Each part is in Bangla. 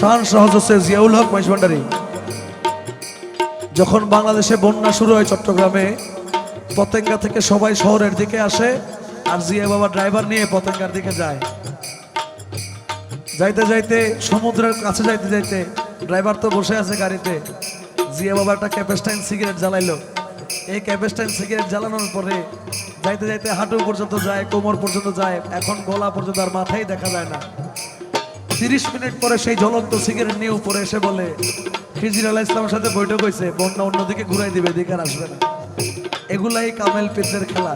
শাহানশাহ হযরত জিয়াউল হক মাইজভান্ডারী যখন বাংলাদেশে বন্যা শুরু হয় চট্টগ্রামে, পতেঙ্গা থেকে সবাই শহরের দিকে আসে আর জিয়া বাবা ড্রাইভার নিয়ে পতেঙ্গার দিকে যায়। যাইতে যাইতে সমুদ্রের কাছে যাইতে যাইতে ড্রাইভার তো বসে আছে গাড়িতে, জিয়া বাবা একটা ক্যাপেস্টাইন সিগারেট জ্বালাইলো। এই ক্যাপেস্টাইন সিগারেট জ্বালানোর পরে যাইতে যাইতে হাঁটু পর্যন্ত যায়, কোমর পর্যন্ত যায়, এখন গলা পর্যন্ত আর মাথাই দেখা যায় না। 30 মিনিট পরে সেই জ্বলন্ত সিগারেট নিয়ে উপরে এসে বলে, খিজির আলাইহিস সালামের সাথে বৈঠক হয়েছে, বন্যা অন্যদিকে ঘুরাই দিবে, এদিকে আর আসবে না। এগুলাই কামেল পীরদের খেলা।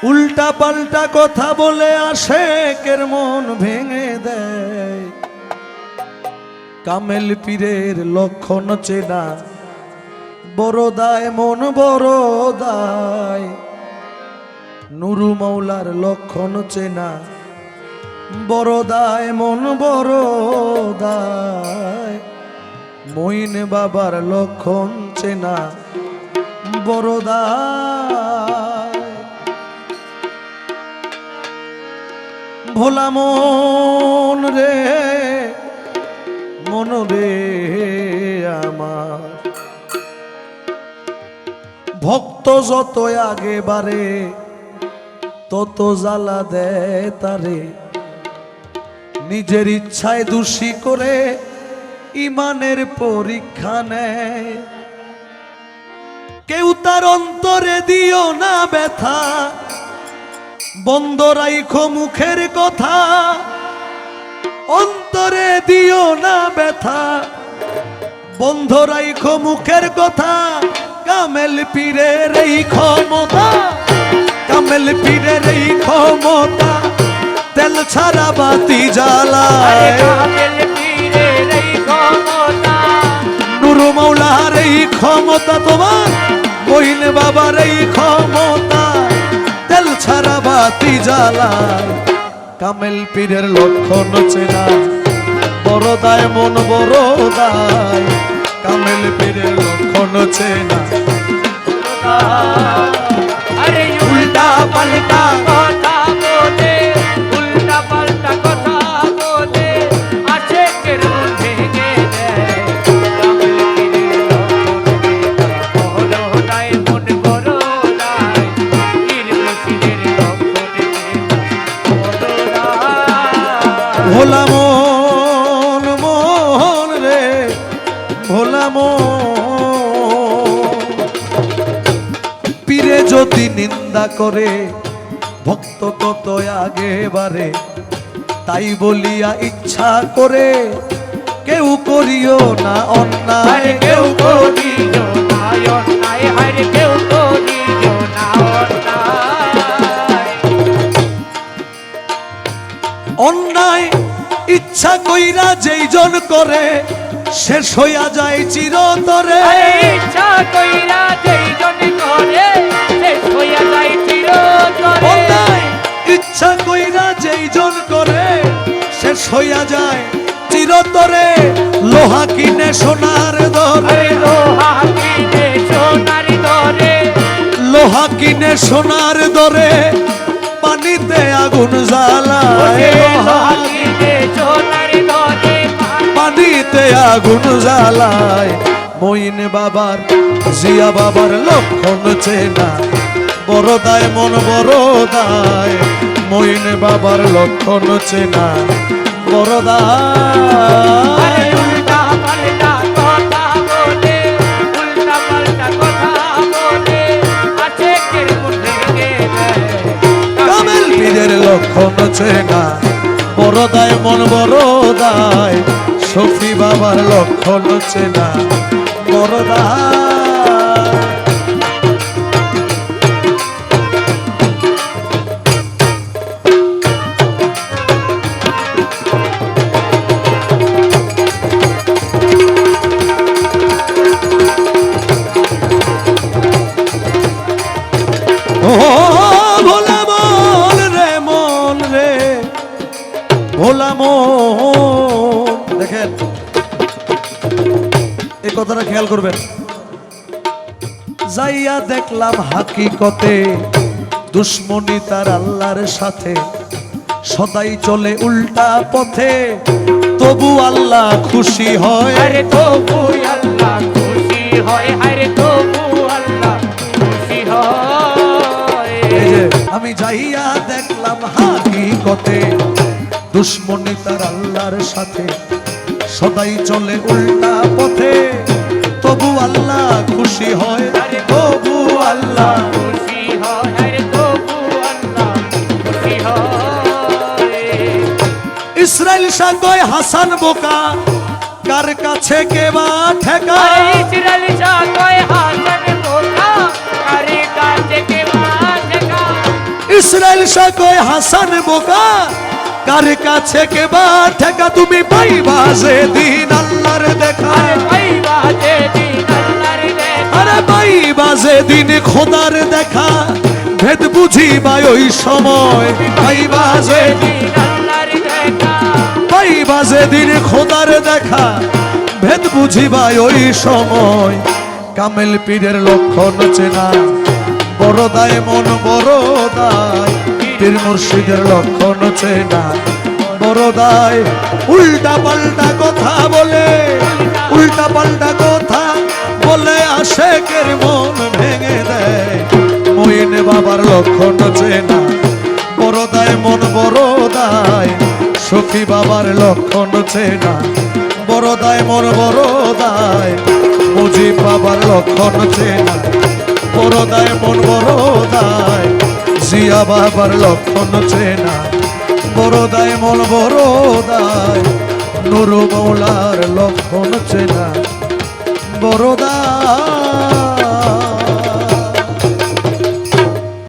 উল্টা পাল্টা কথা বলে আশেকের মন ভেঙে দেয়, কামেল পীরের লক্ষণ চেনা বড় দায়, মন বড় দায়। নুরু মাওলার লক্ষণ চেনা বড় দায়, মন বড় দায়। মঈন বাবার লক্ষণ চেনা বড় দায়। ভোলা মন রে, মন রে আমার, ভক্ত যত আগে বাড়ে তত জ্বালা দেয় তারে। নিজের ইচ্ছায় দোষী করে ইমানের পরীক্ষা নেয়। কেউ তার অন্তরে দিও না ব্যথা, বন্ধ রাইখো মুখের কথা। অন্তরে দিও না ব্যথা, বন্ধ রাইখো মুখের কথা। কামেল পীরের এই ক্ষমতা, কামেল পীরের এই ক্ষমতা, তেল ছাড়া বাতি জ্বালায়। কামেল পীরের এই ক্ষমতা, নুরু মাওলার এই ক্ষমতা, তোমার মঈন বাবার এই ক্ষমতা, তেল ছাড়া বাতি জ্বালায়। কামেল পীরের লক্ষণ চেনা বড় দায়, মন বড় দায়। কামেল পীরের লক্ষণ চেনা আরে উল্টা পাল্টা কথা বলে, উল্টা পাল্টা কথা বলে আশেকের মন ভেঙে দেয়। কামেল পীরের লক্ষণ চেনা বড় দায়, মন বড় দায়। পীর মুর্শিদের লক্ষণ চেনা বড় দায়। ভোলা মন, মন রে ভোলা মন। পীরে যদি নিন্দা করে ভক্ত কত আগে বাড়ে, তাই বলিয়া ইচ্ছা করে কেউ করিও না অন্যায়, কেউ করিও না অন্যায়, হরে কেউ করিও না অন্যায়। অন্যায় ইচ্ছা কইরা যেই জন করে শেষ হইয়া যায় চিরতরে। ইচ্ছা কইরা যেই জন করে শেষ হইয়া যায় চিরতরে। অন্যায় ইচ্ছা কইরা যেই জন করে শেষ হইয়া যায় চিরতরে। লোহা কিনে সোনার দরে, লোহা কিনে সোনার দরে, লোহা কিনে সোনার দরে, পানিতে আগুন জ্বালায়। লোহা কিনে সোনার দরে, পানিতে আগুন জ্বালায়। মঈন বাবার, জিয়া বাবার লক্ষণ চেনা বড় দায়, মন বড় দায়। মঈন বাবার লক্ষণ চেনা বড় দায়। উল্টা পাল্টা কথা বলে, উল্টা পাল্টা কথা বলে আশেকের মন ভেঙে দেয়। কামেল পীরের লক্ষণ চেনা বড় দায়, মন বড় দায়। শফি বাবার লক্ষণ চেনা বড় দায়। ও ভোলা মন রে, মন রে ভোলা মন। দেখেন এই কথাটা খেয়াল করবেন। যাইয়া দেখলাম হাকিকতে দুশ্মনী তার আল্লাহর সাথে, সদাই চলে উল্টা পথে। তবু আল্লাহ খুশি হয়। আরে তবু আল্লাহ খুশি হয়, আরে তবু আল্লাহ খুশি হয়। এই যে আমি যাইয়া দেখলাম হাকিকতে দুশ্মনী তার আল্লাহর সাথে সদাই চলে উল্টা পথে, তবু আল্লাহ খুশি হয়। আরে তবু আল্লাহ খুশি হয়, আরে তবু আল্লাহ খুশি হয়। ইসরাইল সাগয় হাসান বোকা কার কাছে কেবা ঠেকা। আরে ইসরাইল সাগয় হাসান বোকা আরে কাছে কে বাঁচেগা। ইসরাইল সাগয় হাসান বোকা কার কাছে কেবা ঠেকা। তুমি পাইবা যে দিন আল্লাহর দেখা, আরে পাইবা যেদিন আল্লাহর দেখা, আরে পাইবা যে দিন খোদার দেখা, ভেদ বুঝিবা ওই সময়। পাইবা যে যেদিন আল্লাহর দেখা, পাইবা যে দিন খোদার দেখা, ভেদ বুঝিবা ওই সময়। কামেল পীরের লক্ষণ চেনা বড় দায় মন বড় দায়, পীর মুর্শিদের লক্ষণ চেনা বড় দায়। উল্টা পাল্টা কথা বলে, উল্টা পাল্টা কথা বলে আশেকের মন ভেঙে দেয়। মইন বাবার লক্ষণ চেনা বড় দায় মন বড় দায়, সখী বাবার লক্ষণ চেনা বড় দায় মন বড় দায়। মুজিব বাবার লক্ষণ চেনা বড় দায় মন বড় দায়, জিয়া বাবার লক্ষণ চেনা বড় দায় মন বড় দায়। নুরু মৌলার লক্ষণ চেনা বড় দায়।